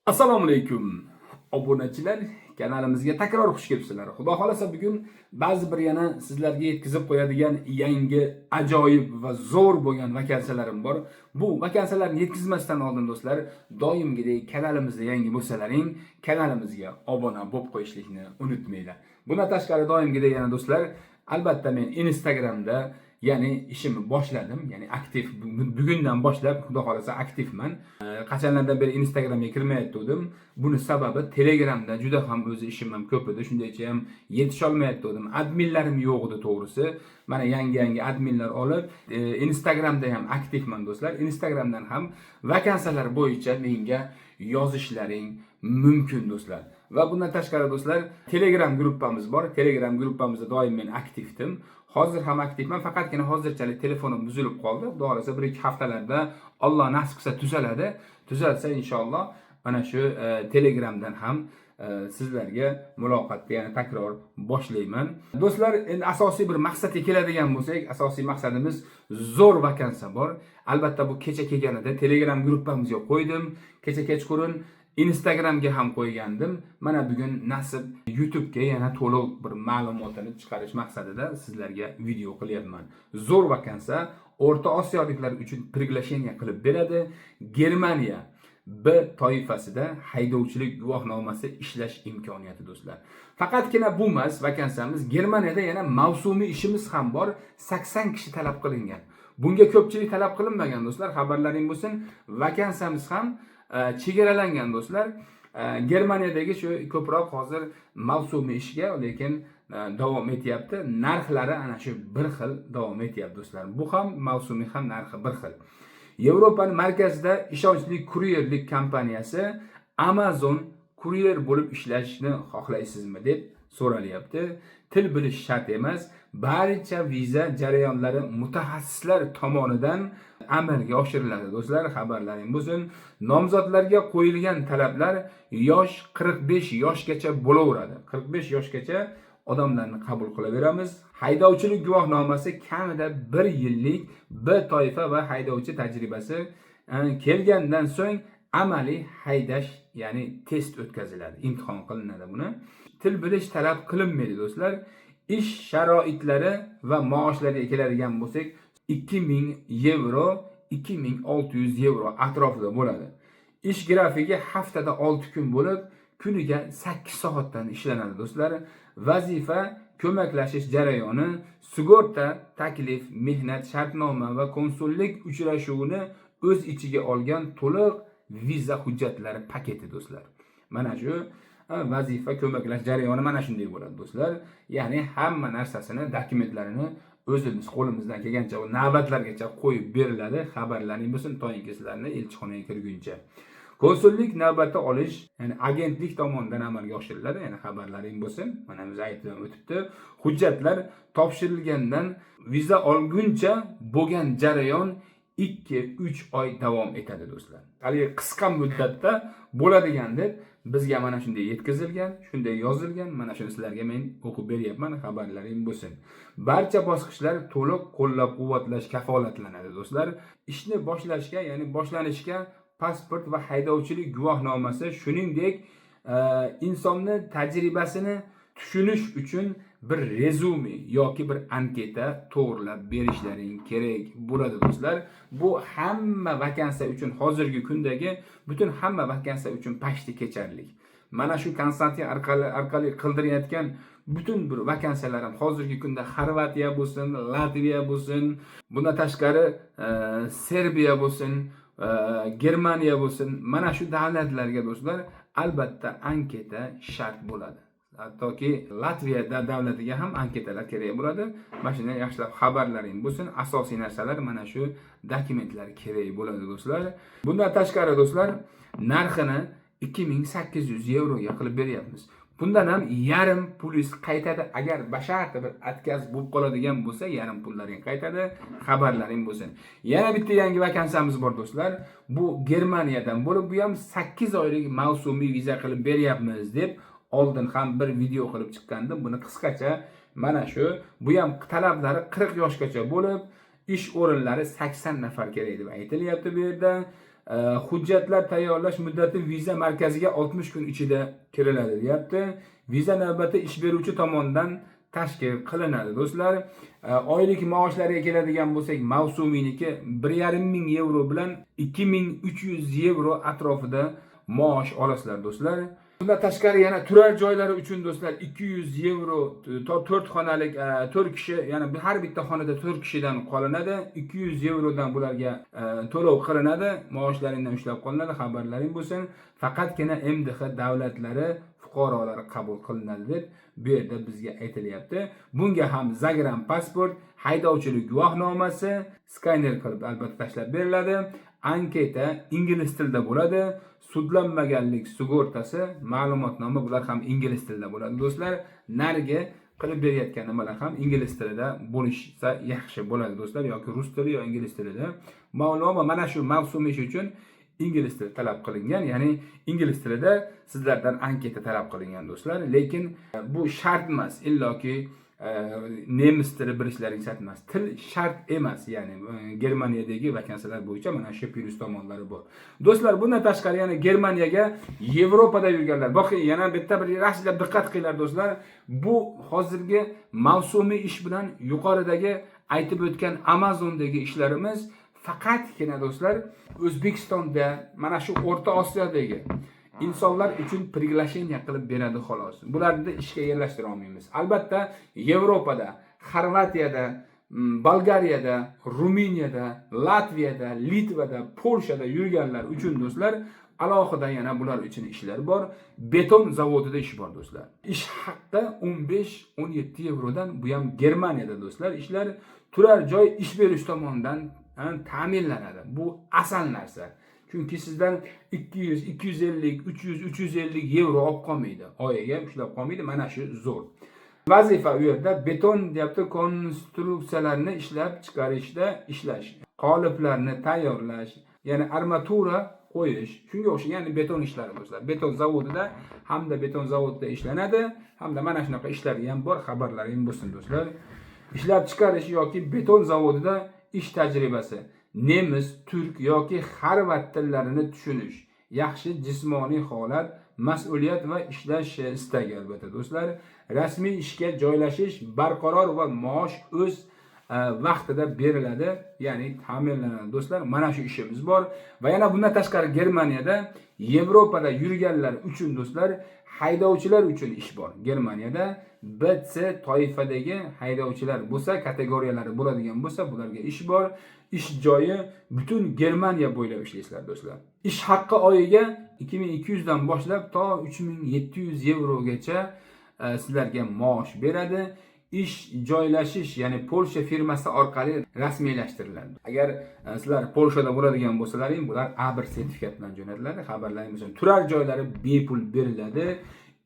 Assalomu alaykum. Obunachilar, kanalimizga takror xush kelibsizlar. Xudo xolasa bugun ba'zi bir yana sizlarga yetkazib qo'yadigan yangi ajoyib va zo'r bo'lgan vakansiyalarim bor. Bu vakansiyalarni yetkazmasdan oldin do'stlar, doimgidek kanalimizda yangi bo'lsalaring, kanalimizga obuna bo'lib qo'yishlikni unutmanglar. Bundan tashqari doimgidek yana do'stlar, albatta men Instagramda ya'ni ishimni boshladim. Ya'ni aktiv bugundan boshlab xudo xolasa aktivman. Qachonlardan beri Instagramga kirmayotgandim. Buni sababi Telegramda juda ham o'zi ishim ham ko'p edi. Shundaycha ham yetisha olmayotgandim. Adminlarim yo'q edi to'g'risi. Mana yangi adminlar olib, Instagramda ham aktivman do'stlar. Instagramdan ham vakansiyalar bo'yicha menga yozishlaring mumkin do'stlar. Va bundan tashqari do'stlar, Telegram gruppamiz bor. Telegram gruppamizda doim men aktivdim. Hozir ham aktivman, faqatgina hozirchalik telefonim buzilib qoldi. Xudo xolasa 1-2 haftalarda Alloh nasib qilsa tuzaladi. Tuzalsa inshaalloh mana shu Telegramdan ham sizlarga muloqotni yana takror boshlayman. Do'stlar, endi asosiy bir maqsadga keladigan bo'lsak, asosiy maqsadimiz zo'r vakansiya bor. Albatta bu kecha kelganida Telegram gruppamizga qo'ydim. Kecha kechqurun Instagramga ham qo'ygandim. Mana bugun nasib YouTube'ga yana to'liq bir ma'lumotini chiqarish maqsadida sizlarga video qilyapman. Zo'r vakansiya O'rta Osiyoliklar uchun приглашение qilib beradi. Germaniya B toifasida haydovchilik guvohnomasi ishlash imkoniyati do'stlar. Faqatgina bu emas, vakansiyamiz Germaniyada yana mavsumiy ishimiz ham bor. 80 kishi talab qilingan. Bunga ko'pchilik talab qilinmagan do'stlar, xabarlaring bo'lsin. Vakansiyamiz ham chegaralangan do'stlar. Germaniyadagi shu ko'proq hozir mavsumiy ishga, lekin davom etyapti. Narxlari ana shu bir xil davom etyapti do'stlar. Bu ham mavsumiy ham narxi bir xil. Yevropaning markazida ishonchli kuryerlik kompaniyasi Amazon kuryer bo'lib ishlashni xohlaysizmi deb so'ralyapti. Til bilish shart emas. Barcha viza jarayonlari mutaxassislar tomonidan amalga oshiriladi do'stlar. Xabarlaring bo'lsin. Nomzodlarga qo'yilgan talablar yosh 45 yoshgacha bo'laveradi. 45 yoshgacha odamlarni qabul qilaveramiz. Haydovchilik guvohnomasi kamida 1 yillik B toifa va haydovchi tajribasi kelgandan so'ng amaliy haydash, ya'ni test o'tkaziladi, imtihon qilinadi buni. Til bilish talab qilinmaydi do'stlar. Ish sharoitlari va maoshlariga keladigan bo'lsak, 2000 yevro, 2600 yevro atrofida bo'ladi. Ish grafiki haftada 6 kun bo'lib, kuniga 8 soatdan ishlanadi do'stlar. Vazifa ko'maklashish jarayoni, sug'urta, taklif, mehnat shartnoma va konsullik uchrashuvini o'z ichiga olgan to'liq viza hujjatlari paketi do'stlar. Mana shu vazifa ko'maklash jarayoni mana shunday bo'ladi do'stlar. Ya'ni hamma narsasini, dokumentlarini o'zimiz qo'limizdan kelgancha navbatlargacha qo'yib beriladi. Xabarlaring bo'lsin to'yinki sizlarni elchixonaga kirguncha. Konsullik navbati olish, ya'ni agentlik tomonidan amalga oshiriladi. Ya'ni xabarlaring bo'lsin. Mana biz aytib o'tibdi. Hujjatlar topshirilgandan viza olguncha bo'lgan jarayon 2-3 oy davom etadi do'stlar. Hali qisqa muddatda bo'ladigan deb bizga mana shunday yetkazilgan, shunday yozilgan. Mana shuni sizlarga men o'qib beryapman, xabarlaring bo'lsin. Barcha bosqichlar to'liq qo'llab-quvvatlash kafolatlanadi do'stlar. Ishni boshlashga, ya'ni boshlanishga pasport va haydovchilik guvohnomasi, shuningdek insonni tajribasini tushunish uchun bir rezume yoki bir anketa to'g'rilab berishlaring kerak bo'ladi do'stlar. Bu hamma vakansiya uchun, hozirgi kundagi butun hamma vakansiya uchun pashti kecharlik. Mana shu Konstantin orqali qildirayotgan butun bir vakansiyalarim hozirgi kunda Xorvatiya bo'lsin, Latviya bo'lsin, bundan tashqari Serbiya bo'lsin, Germaniya bo'lsin, mana shu davlatlarga do'stlar albatta anketa shart bo'ladi. Hattoki Latviya davlatiga ham anketalar kerak bo'ladi. Mana shunday yaxshilab xabarlaring bo'lsin. Asosiy narsalar mana shu dokumentlar kerak bo'ladi do'stlar. Bundan tashqari do'stlar, narxini 2800 yevroga qilib beryapmiz. Bundan ham yarim pulingiz qaytadi. Agar basharta bir atkaz bo'lib qoladigan bo'lsa, yarim pullaring qaytadi. Xabarlaring bo'lsin. Yana bitta yangi vakansiyamiz bor do'stlar. Bu Germaniyadan bo'lib, bu ham 8 oylik mavsumiy viza qilib beryapmiz deb oldin ham bir video qilib chiqqandim. Buni qisqacha mana shu, bu ham talablari 40 yoshgacha bo'lib, ish o'rinlari 80 nafar kerak deb aytilyapti bu yerda. hujjatlar tayyorlash muddati viza markaziga 60 kun ichida kiriladi deyapti. Viza navbati ish beruvchi tomonidan tashkil qilinadi do'stlar. Oylik maoshlariga keladigan bo'lsak, mavsumiyniki 1,5 ming yevro bilan 2300 yevro atrofida maosh olasizlar do'stlar. Bundan tashqari yana turar joylari uchun do'stlar 200 yevro 4 xonalik 4 kishi, ya'ni har bitta xonada 4 kishidan qolinadi. 200 yevrodan bularga to'lov qilinadi, maoshlaringdan ushlab qolinadi, xabarlaring bo'lsin. Faqatgina MDH davlatlari fuqarolari qabul qilinadi deb bu yerda bizga aytilyapti. Bunga ham zagram pasport, haydovchilik guvohnomasi skaner qilib albatta tashlab beriladi. Anketa ingliz tilida bo'ladi. Sudlanmaganlik sug'urtasi, ma'lumotnoma bular ham ingliz tilida bo'ladi do'stlar. Nariga qilib berayotgan nimalar ham ingliz tilida bo'lishsa yaxshi bo'ladi do'stlar, yoki rus tili yoki ingliz tilida. Ma'lumot mana shu mavsum ish uchun ingliz tili talab qilingan, ya'ni ingliz tilida sizlardan anketa talab qilingan do'stlar. Lekin bu shart emas, illoki nemis tili bilishlaring shart emas. Til shart emas, ya'ni Germaniyadagi vakansiyalar bo'yicha mana shu plyus tomonlari bor. Do'stlar, bundan tashqari yana Germaniyaga Yevropada yurganlar. Boqing, yana bitta bir yaxshilab diqqat qilinglar do'stlar. Bu hozirgi mavsumiy ish bilan yuqoridagi aytib o'tgan Amazondagi ishlarimiz faqatgina do'stlar O'zbekistonda, mana shu O'rta Osiyodagi insonlar uchun priglasheniya qilib beradi xolos. Bularni ishga yerlashtira olmaymiz. Albatta, Yevropada, Xorvatiyada, Bolgariyada, Ruminiyada, Latviyada, Litvada, Polshada yurganlar uchun do'stlar alohida yana bular uchun ishlar bor. Beton zavodida ish bor do'stlar. Ish haqqi 15-17 yevrodan, bu ham Germaniyada do'stlar. Ishlar turar joy ish berish tomonidan ta'minlanadi. Bu asal narsa. Chunki sizdan 200, 250, 300, 350 yevro olib qolmaydi. Oyiga ushlab qolmaydi. Mana shu zo'r. Vazifa u yerda beton deyapti, konstruksiyalarni ishlab chiqarishda ishlash, qoliplarni tayyorlash, ya'ni armatura qo'yish, shunga o'xshagan, ya'ni beton ishlari do'stlar. Beton zavodida hamda beton zavodida ishlanadi, hamda mana shunaqa ishlar ham bor, xabarlaring bo'lsin do'stlar. Ishlab chiqarish yoki beton zavodida ish tajribasi, nemis, turk yoki xorvat tillarini tushunish, yaxshi jismoniy holat, mas'uliyat va ishlash istagi albatta do'stlar. Rasmiy ishga joylashish barqaror va maosh o'z vaqtida beriladi, ya'ni ta'minlanadi do'stlar. Mana shu ishimiz bor va yana bundan tashqari Germaniyada Yevropada yurganlar uchun do'stlar haydovchilar uchun ish bor. Germaniyada BC toifadagi haydovchilar bo'lsa, kategoriyalari bo'ladigan bo'lsa, bularga ish bor. Ish joyi butun Germaniya bo'ylab ishlaysizlar do'stlar. Ish haqqi oyiga 2200 dan boshlab to 3700 yevrogacha sizlarga maosh beradi. Ish joylashish, ya'ni Polsha firmasi orqali rasmiylashtiriladi. Agar sizlar Polshada bo'ladigan bo'lsalaring, bular A1 sertifikat bilan jo'natiladi. Xabarlaring bo'lsin. Turar joylari bepul beriladi.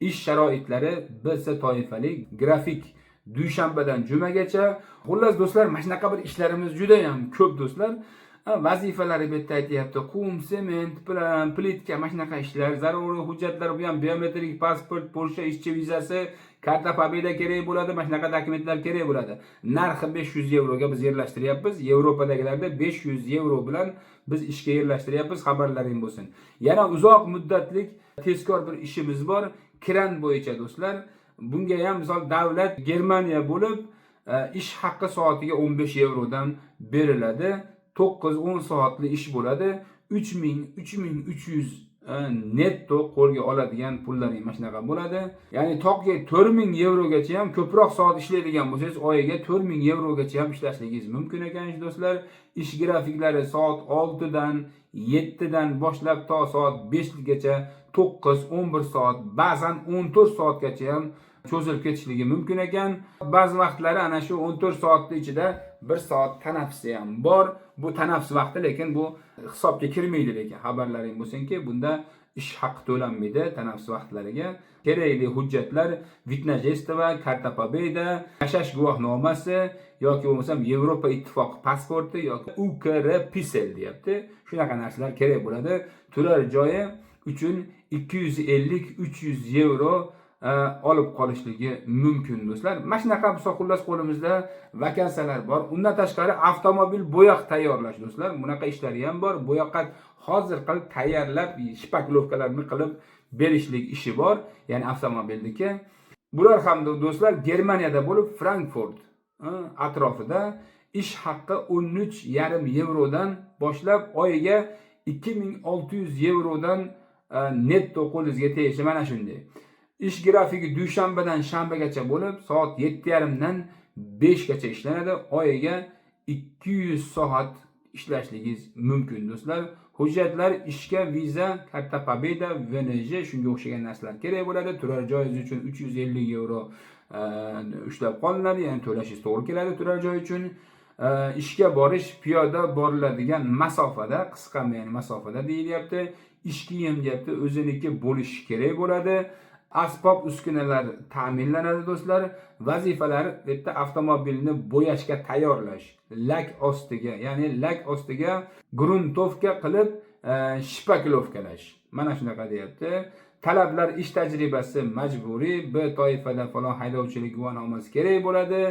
Ish sharoitlari BC toifali grafik dushanbadan jumagacha. Xullas do'stlar, mana shunaqa bir ishlarimiz juda ham ko'p do'stlar. Vazifalari bu yerda aytyapti. Qum, sement, plan, plitka, mana shunaqa ishlar, zaruriy hujjatlar, bu ham biometrik pasport, Polsha ishchi vizasi, karta pobeda kerak bo'ladi, mana shunaqa dokumentlar kerak bo'ladi. Narxi 500 yevroga biz yerlashtiryapmiz. Yevropadagilarda 500 yevro bilan biz ishga yerlashtiryapmiz, xabarlaring bo'lsin. Yana uzoq muddatlik tezkor bir ishimiz bor, kran bo'yicha do'stlar. Bunga ham misol davlat Germaniya bo'lib, ish haqqi soatiga 15 yevrodan beriladi. 9-10 soatli ish bo'ladi. 3300 netto qo'lga oladigan pullaring mana shunaqa bo'ladi. Ya'ni to'g'ri 4000 yevrogacha ham ko'proq soat ishlaydigan bo'lsangiz, oyiga 4000 yevrogacha ham ishlashingiz mumkin ekan do'stlar. Ish grafiklari soat 6 dan 7 dan boshlab to soat 5 gacha, 9-11 soat, ba'zan 14 soatgacha ham cho'zilib ketishligi mumkin ekan. Ba'zi vaqtlari ana shu 14 soatning ichida 1 soat tanaffusi ham bor. Bu tanaffus vaqti, lekin bu hisobga kirmaydi, lekin xabarlaring bo'lsinki, bunda ish haqqi to'lanmaydi tanaffus vaqtlariga. Kerakli hujjatlar Vitnajestva, karta pobeda, yashash guvohnomasi yoki bo'lmasam Yevropa ittifoqi pasporti yoki UKR pisel deyapti. Shunaqa narsalar kerak bo'ladi. Turar joyi uchun 250-300 yevro olib qolishligi mumkin do'stlar. Mana shunaqa xullas qo'limizda vakansiyalar bor. Undan tashqari avtomobil bo'yoq tayyorlash do'stlar. Bunaqa ishlari ham bor. Bo'yoqqa hozir qilib tayyorlab, shpaklovkalarni qilib berishlik ishi bor. Ya'ni avtomobildagi. Bular ham do'stlar Germaniyada bo'lib, Frankfurt atrofida ish haqqi 13,5 yevrodan boshlab oyiga 2600 yevrodan netto qo'lingizga tegishi mana shunday. Ish grafiki dushanbadan shanbagacha bo'lib, soat 7:30 dan 5 gacha ishlanadi. Oyiga 200 soat ishlashingiz mumkin do'stlar. Hujjatlar ishga viza, karta pobeda, VNJ shunga o'xshagan narsalar kerak bo'ladi. Turar joyingiz uchun 350 yevro ushlab qolinadi, ya'ni to'lashingiz to'g'ri keladi turar joy uchun. Ishga borish piyoda boriladigan masofada, qisqa ya'ni masofada deyilyapti. Ish kiyim deyapti, o'ziniki bo'lishi kerak bo'ladi. Asbob uskunalar ta'minlanadi do'stlar. Vazifalar bitta avtomobilni bo'yashga tayyorlash, lak ostiga, ya'ni lak ostiga gruntovka qilib shpaklovkalash. Mana shunaqa deyapti. Talablar ish tajribasi majburiy, B toifada falon haydovchilik guvohnomasi kerak bo'ladi,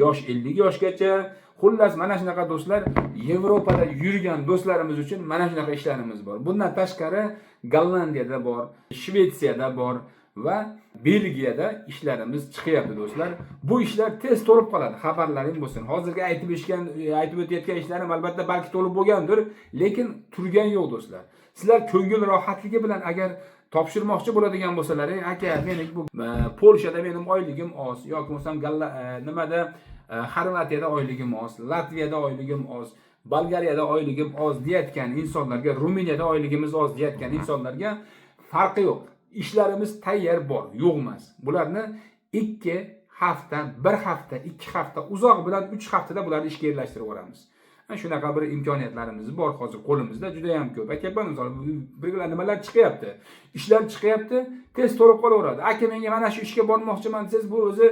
yosh 50 yoshgacha. Xullas mana shunaqa do'stlar, Yevropada yurgan do'stlarimiz uchun mana shunaqa ishlarimiz bor. Bundan tashqari Gollandiyada bor, Shvetsiyada bor va Belgiyada ishlarimiz chiqyapti do'stlar. Bu ishlar tez to'lib qoladi, xabarlaring bo'lsin. Hozirgi aytib o'tayotgan ishlarim albatta balki to'lib bo'lgandir, lekin turgan yo'q do'stlar. Sizlar ko'ngil rohatligi bilan agar topshirmoqchi bo'ladigan bo'lsalar, aka, meni bu Polshada mening oyligim oz yoki bo'lsam nimada Xorvatiyada oyligim oz, Latviyada oyligim oz, Bolgariyada oyligim oz deyotgan insonlarga, Ruminiyada oyligimiz oz deyotgan insonlarga farqi yo'q. İşlerimiz tayyor bor, yo'q emas. Bularni 2 hafta, 1 hafta, 2 hafta, uzoq bilan 3 haftada bularni ishga yerlashtirib yuboramiz. Shunaqa bir imkoniyatlarimiz bor hozir qo'limizda, juda ham ko'p. Aka, misol birgalar nimalar chiqyapti? Ishlar chiqyapti, tez to'lib qolaveradi. Aka, menga mana shu ishga bormoqchiman desangiz, bu o'zi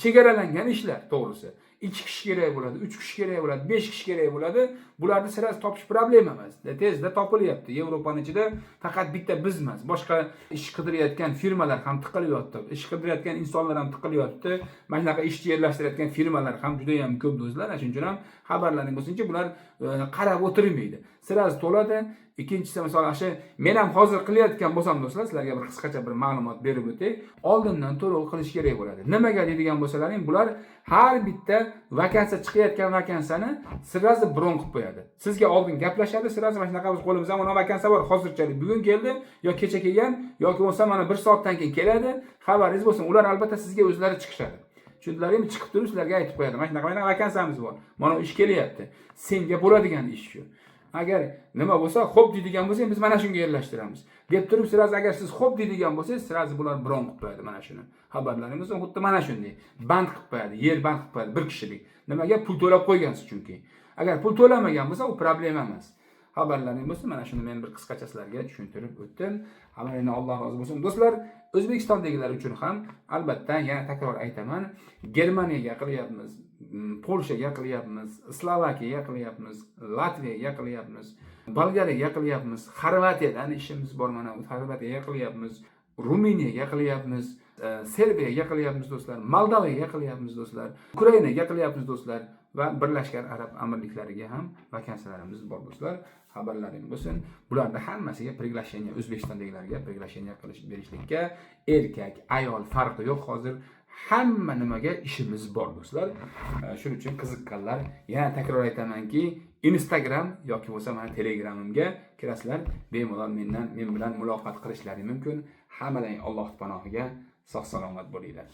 chegaralangan ishlar, to'g'risi. 2 kishi kerak bo'ladi, 3 kishi kerak bo'ladi, 5 kishi kerak bo'ladi. Bularni sirasi topish problema emas. Tezda topilyapti. Yevropaning ichida faqat bitta biz emas, boshqa ish qidirayotgan firmalar ham tiqilyapti. Ish qidirayotgan insonlar ham tiqilyapti. Mana shunaqa ishchi yerlashtirayotgan firmalar ham juda ham ko'p do'stlar. Shuning uchun ham xabarlaring bo'lsinchi, bular qarab o'tirmaydi. Sirasi to'ladi. Ikkinchisi, misol shu men ham hozir qilayotgan bo'lsam do'stlar, sizlarga bir qisqacha bir ma'lumot berib o'tay. Oldindan to'lov qilish kerak bo'ladi. Nimaga deydigan bo'lsalaring, bular har bitta vakansiya chiqayotgan vakansiyani sirasi bron qilib qo'yadi. Sizga oldin gaplashadi, sirasi mana shunaqa biz qo'limizda mana vakansiya bor, hozirchalik bugun keldi, yo kecha kelgan, yoki bo'lsa mana 1 soatdan keyin keladi. Xabaringiz bo'lsin. Ular albatta sizga o'zlari chiqishadi. Tushundilaringmi? Chiqib turib sizlarga aytib qo'yadi. Mana shunaqa vakansiyamiz bor. Mana ish kelyapti. Senga bo'ladigan ish shu. Agar nima bo'lsa, xo'p deydigan bo'lsangiz, biz mana shunga yerlashtiramiz. Deb turib, siz agar siz xo'p deydigan bo'lsangiz, siz bular bron qilib qo'yadi mana shuni. Xabarlaringiz xuddi mana shunday. Band qilib qo'yadi, yer band qilib qo'yadi bir kishilik. Nimaga? Pul to'lab qo'ygansiz chunki. Agar pul to'lamagan bo'lsa, u problema emas. Xabarlaring bo'lsa, mana shuni men bir qisqacha sizlarga tushuntirib o'tdim. Hammalardan Alloh rozi bo'lsin. Do'stlar, O'zbekistondagilar uchun ham albatta yana takror aytaman, Germaniyaga qilyapmiz, Polshaga qilyapmiz, Slovakiyaga qilyapmiz, Latviyaga qilyapmiz, Bolgariyaga qilyapmiz, Xorvatiyadan ishimiz bor, mana Xorvatiyaga qilyapmiz, Ruminiyaga qilyapmiz, Serbiyaga qilyapmiz do'stlar, Moldovaga qilyapmiz do'stlar, Ukrainaga qilyapmiz do'stlar va Birlashgan Arab Amirliklariga ham vakansiyalarimiz bor do'stlar. Xabarlaring bo'lsin. Bularda hammasiga приглашение, O'zbekistondagilarga приглашение qilish berishlikka erkak, ayol farqi yo'q. Hozir hamma nimaga ishimiz bor do'stlar. Shuning uchun qiziqqanlar, yana takror aytamanki, Instagram yoki bo'lsa mana Telegramimga kirasizlar, bemalol men bilan muloqot qilishlari mumkin. Hammalarning Alloh panohiga sog' salomat bo'linglar.